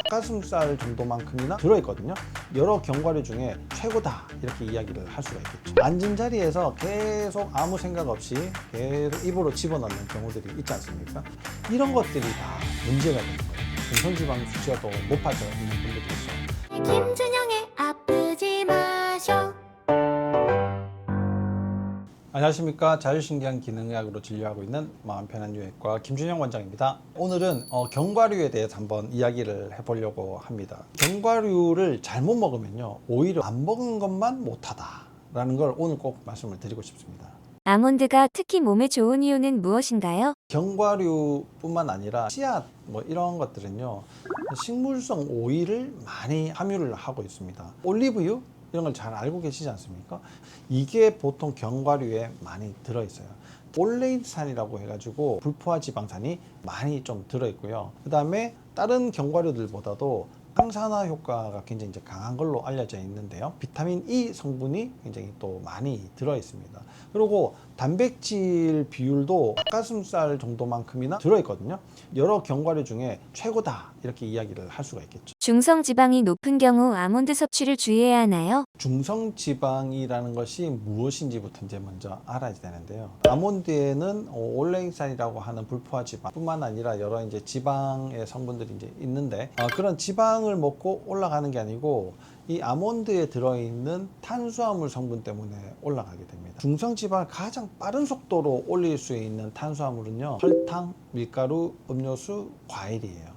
닭가슴살 정도만큼이나 들어있거든요. 여러 견과류 중에 최고다 이렇게 이야기를 할 수가 있겠죠. 앉은 자리에서 계속 아무 생각 없이 계속 입으로 집어넣는 경우들이 있지 않습니까? 이런 것들이 다 문제가 되는 거예요. 중성지방 수치가 더 높아져 있는 분들이 있어요. 김준영의 아프지 마쇼. 안녕하십니까. 자율신경 기능의학으로 진료하고 있는 마음 편한 유해과 김준영 원장입니다. 오늘은 견과류에 대해서 한번 이야기를 해보려고 합니다. 견과류를 잘못 먹으면요, 오히려 안 먹은 것만 못하다라는 걸 오늘 꼭 말씀을 드리고 싶습니다. 아몬드가 특히 몸에 좋은 이유는 무엇인가요? 견과류뿐만 아니라 씨앗 이런 것들은요, 식물성 오일을 많이 함유를 하고 있습니다. 올리브유 이런 걸 잘 알고 계시지 않습니까? 이게 보통 견과류에 많이 들어있어요. 올레인산이라고 해가지고 불포화 지방산이 많이 좀 들어있고요. 그 다음에 다른 견과류들보다도 항산화 효과가 굉장히 이제 강한 걸로 알려져 있는데요. 비타민 E 성분이 굉장히 또 많이 들어 있습니다. 그리고 단백질 비율도 닭가슴살 정도만큼이나 들어 있거든요. 여러 견과류 중에 최고다 이렇게 이야기를 할 수가 있겠죠. 중성 지방이 높은 경우 아몬드 섭취를 주의해야 하나요? 중성지방이라는 것이 무엇인지부터 이제 먼저 알아야 되는데요. 아몬드에는 올레인산이라고 하는 불포화 지방뿐만 아니라 여러 이제 지방의 성분들이 이제 있는데, 그런 지방을 먹고 올라가는 게 아니고 이 아몬드에 들어있는 탄수화물 성분 때문에 올라가게 됩니다. 중성지방을 가장 빠른 속도로 올릴 수 있는 탄수화물은요, 설탕, 밀가루, 음료수, 과일이에요.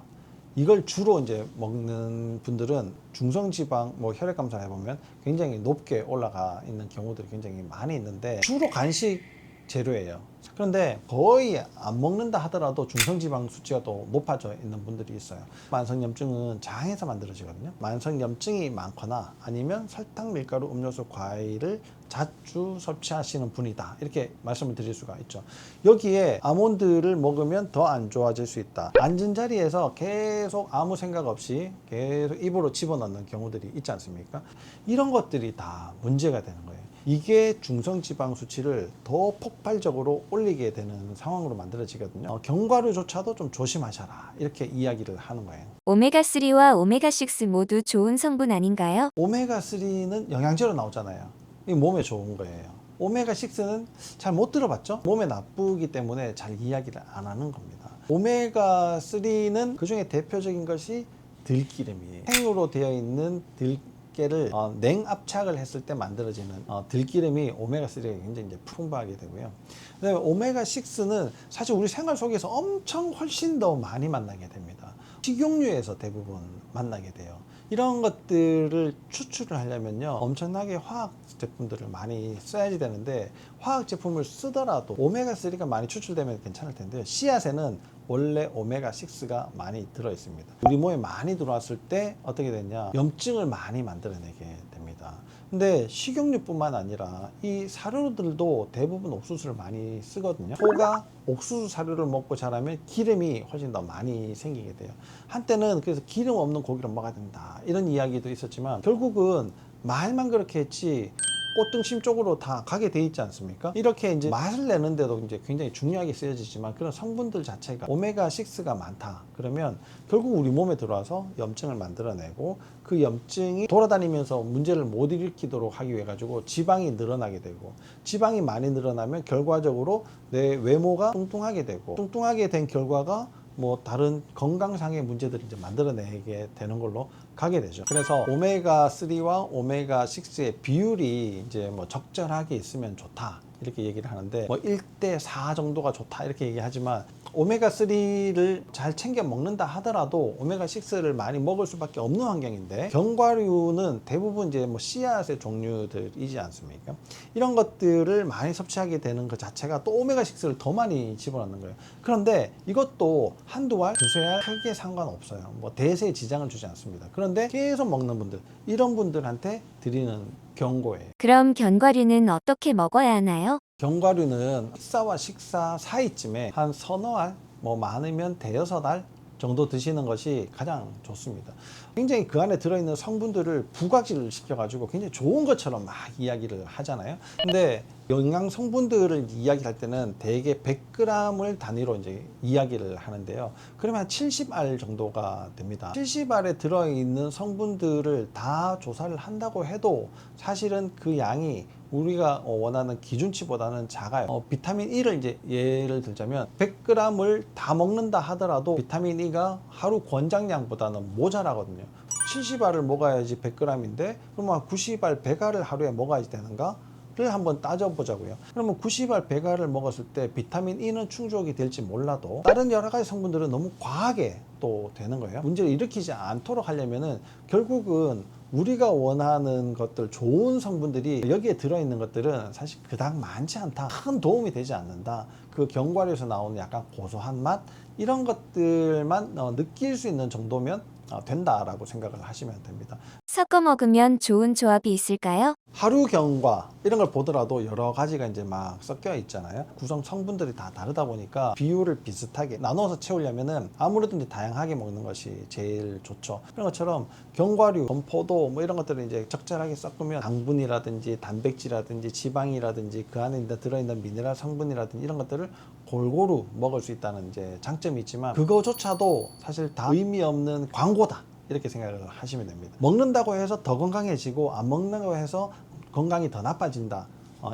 이걸 주로 이제 먹는 분들은 중성지방 혈액 검사를 해보면 굉장히 높게 올라가 있는 경우들이 굉장히 많이 있는데, 주로 간식 재료예요. 그런데 거의 안 먹는다 하더라도 중성지방 수치가 또 높아져 있는 분들이 있어요. 만성염증은 장에서 만들어지거든요. 만성염증이 많거나 아니면 설탕, 밀가루, 음료수, 과일을 자주 섭취하시는 분이다, 이렇게 말씀을 드릴 수가 있죠. 여기에 아몬드를 먹으면 더 안 좋아질 수 있다. 앉은 자리에서 계속 아무 생각 없이 계속 입으로 집어넣는 경우들이 있지 않습니까? 이런 것들이 다 문제가 되는 거예요. 이게 중성지방 수치를 더 폭발적으로 올리게 되는 상황으로 만들어지거든요. 견과류조차도 좀 조심하셔라, 이렇게 이야기를 하는 거예요. 오메가3와 오메가6 모두 좋은 성분 아닌가요? 오메가3는 영양제로 나오잖아요. 이 몸에 좋은 거예요. 오메가6는 잘 못 들어봤죠? 몸에 나쁘기 때문에 잘 이야기를 안 하는 겁니다. 오메가3는 그 중에 대표적인 것이 들기름이에요. 생으로 되어 있는 들깨를 냉압착을 했을 때 만들어지는 들기름이 오메가3가 굉장히 이제 풍부하게 되고요. 그다음에 오메가6는 사실 우리 생활 속에서 엄청 훨씬 더 많이 만나게 됩니다. 식용유에서 대부분 만나게 돼요. 이런 것들을 추출을 하려면요, 엄청나게 화학 제품들을 많이 써야지 되는데, 화학 제품을 쓰더라도 오메가3가 많이 추출되면 괜찮을 텐데요. 씨앗에는 원래 오메가6가 많이 들어 있습니다. 우리 몸에 많이 들어왔을 때 어떻게 되냐, 염증을 많이 만들어내게 됩니다. 근데 식용유뿐만 아니라 이 사료들도 대부분 옥수수를 많이 쓰거든요. 소가 옥수수 사료를 먹고 자라면 기름이 훨씬 더 많이 생기게 돼요. 한때는 그래서 기름 없는 고기를 먹어야 된다, 이런 이야기도 있었지만 결국은 말만 그렇게 했지 꽃등심 쪽으로 다 가게 돼 있지 않습니까? 이렇게 이제 맛을 내는데도 이제 굉장히 중요하게 쓰여지지만, 그런 성분들 자체가 오메가6가 많다 그러면 결국 우리 몸에 들어와서 염증을 만들어내고, 그 염증이 돌아다니면서 문제를 못 일으키도록 하기 위해 가지고 지방이 늘어나게 되고, 지방이 많이 늘어나면 결과적으로 내 외모가 뚱뚱하게 되고, 뚱뚱하게 된 결과가 다른 건강상의 문제들을 이제 만들어내게 되는 걸로 가게 되죠. 그래서 오메가3와 오메가6의 비율이 이제 적절하게 있으면 좋다, 이렇게 얘기를 하는데 1대4 정도가 좋다 이렇게 얘기하지만, 오메가3를 잘 챙겨 먹는다 하더라도 오메가6를 많이 먹을 수밖에 없는 환경인데, 견과류는 대부분 이제 씨앗의 종류들이지 않습니까? 이런 것들을 많이 섭취하게 되는 것 자체가 또 오메가6를 더 많이 집어넣는 거예요. 그런데 이것도 한두 알, 두세 알 크게 상관없어요. 대세에 지장을 주지 않습니다. 그런데 계속 먹는 분들, 이런 분들한테 드리는 경고예요. 그럼 견과류는 어떻게 먹어야 하나요? 견과류는 식사와 식사 사이쯤에 한 서너 알, 많으면 대여섯 알 정도 드시는 것이 가장 좋습니다. 굉장히 그 안에 들어있는 성분들을 부각질을 시켜가지고 굉장히 좋은 것처럼 막 이야기를 하잖아요. 근데 영양 성분들을 이야기할 때는 대개 100g을 단위로 이제 이야기를 하는데요. 그러면 한 70알 정도가 됩니다. 70알에 들어있는 성분들을 다 조사를 한다고 해도 사실은 그 양이 우리가 원하는 기준치보다는 작아요. 비타민 E를 이제 예를 들자면 100g을 다 먹는다 하더라도 비타민 E가 하루 권장량보다는 모자라거든요. 70알을 먹어야지 100g인데 그러면 90알, 100알을 하루에 먹어야 되는가? 를 한번 따져보자고요. 그러면 90알 100알을 먹었을 때 비타민 E는 충족이 될지 몰라도 다른 여러 가지 성분들은 너무 과하게 또 되는 거예요. 문제를 일으키지 않도록 하려면은 결국은 우리가 원하는 것들, 좋은 성분들이 여기에 들어있는 것들은 사실 그닥 많지 않다. 큰 도움이 되지 않는다. 그 견과류에서 나오는 약간 고소한 맛 이런 것들만 느낄 수 있는 정도면 된다라고 생각을 하시면 됩니다. 섞어 먹으면 좋은 조합이 있을까요? 하루 경과 이런 걸 보더라도 여러 가지가 이제 막 섞여 있잖아요. 구성 성분들이 다 다르다 보니까 비율을 비슷하게 나눠서 채우려면은 아무래도 이제 다양하게 먹는 것이 제일 좋죠. 그런 것처럼 견과류, 건포도 뭐 이런 것들을 이제 적절하게 섞으면 당분이라든지 단백질이라든지 지방이라든지 그 안에 들어있는 미네랄 성분이라든지 이런 것들을 골고루 먹을 수 있다는 이제 장점이 있지만 그거조차도 사실 다 의미 없는 광고다. 이렇게 생각을 하시면 됩니다. 먹는다고 해서 더 건강해지고 안 먹는다고 해서 건강이 더 나빠진다.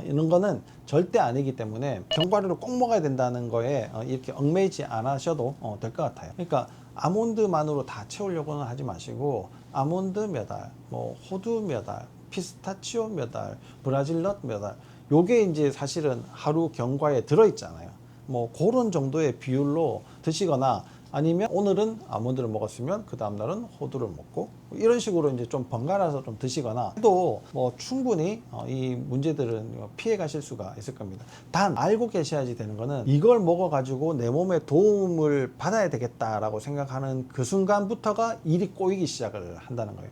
이런 거는 절대 아니기 때문에 견과류를 꼭 먹어야 된다는 거에 이렇게 얽매이지 않으셔도 될 것 같아요. 그러니까 아몬드만으로 다 채우려고는 하지 마시고 아몬드 몇 알, 뭐 호두 몇 알, 피스타치오 몇 알, 브라질넛 몇 알. 요게 이제 사실은 하루 견과에 들어있잖아요. 뭐 그런 정도의 비율로 드시거나 아니면 오늘은 아몬드를 먹었으면 그 다음날은 호두를 먹고 이런 식으로 이제 좀 번갈아서 좀 드시거나 해도 뭐 충분히 이 문제들은 피해 가실 수가 있을 겁니다. 단 알고 계셔야지 되는 거는 이걸 먹어 가지고 내 몸에 도움을 받아야 되겠다라고 생각하는 그 순간부터가 일이 꼬이기 시작을 한다는 거예요.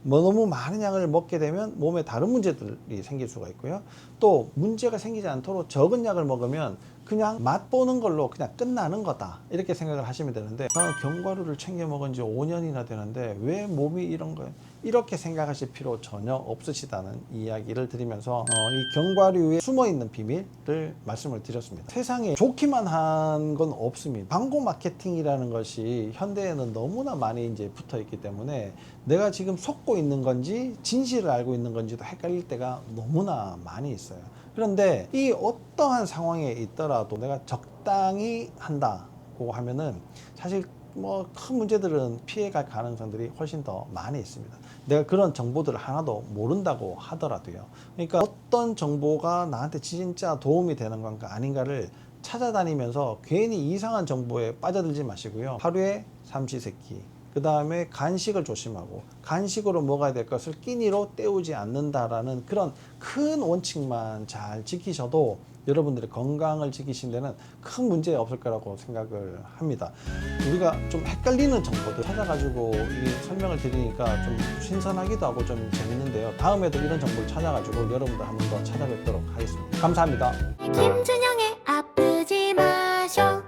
뭐 너무 많은 양을 먹게 되면 몸에 다른 문제들이 생길 수가 있고요. 또 문제가 생기지 않도록 적은 약을 먹으면 그냥 맛보는 걸로 그냥 끝나는 거다 이렇게 생각을 하시면 되는데 나는 견과류를 챙겨 먹은 지 5년이나 되는데 왜 몸이 이런 거예요? 이렇게 생각하실 필요 전혀 없으시다는 이야기를 드리면서 이 견과류에 숨어있는 비밀을 말씀을 드렸습니다. 세상에 좋기만 한 건 없습니다. 광고 마케팅이라는 것이 현대에는 너무나 많이 이제 붙어 있기 때문에 내가 지금 속고 있는 건지 진실을 알고 있는 건지도 헷갈릴 때가 너무나 많이 있어요. 그런데 이 어떠한 상황에 있더라도 내가 적당히 한다고 하면은 사실 뭐 큰 문제들은 피해갈 가능성들이 훨씬 더 많이 있습니다. 내가 그런 정보들을 하나도 모른다고 하더라도요. 그러니까 어떤 정보가 나한테 진짜 도움이 되는 건가 아닌가를 찾아다니면서 괜히 이상한 정보에 빠져들지 마시고요. 하루에 삼시세끼 그 다음에 간식을 조심하고 간식으로 먹어야 될 것을 끼니로 때우지 않는다라는 그런 큰 원칙만 잘 지키셔도 여러분들의 건강을 지키신 데는 큰 문제 없을 거라고 생각을 합니다. 우리가 좀 헷갈리는 정보들 찾아가지고 이 설명을 드리니까 좀 신선하기도 하고 좀 재밌는데요. 다음에도 이런 정보를 찾아가지고 여러분들 한 번 더 찾아뵙도록 하겠습니다. 감사합니다. 김준영의 아프지 마쇼.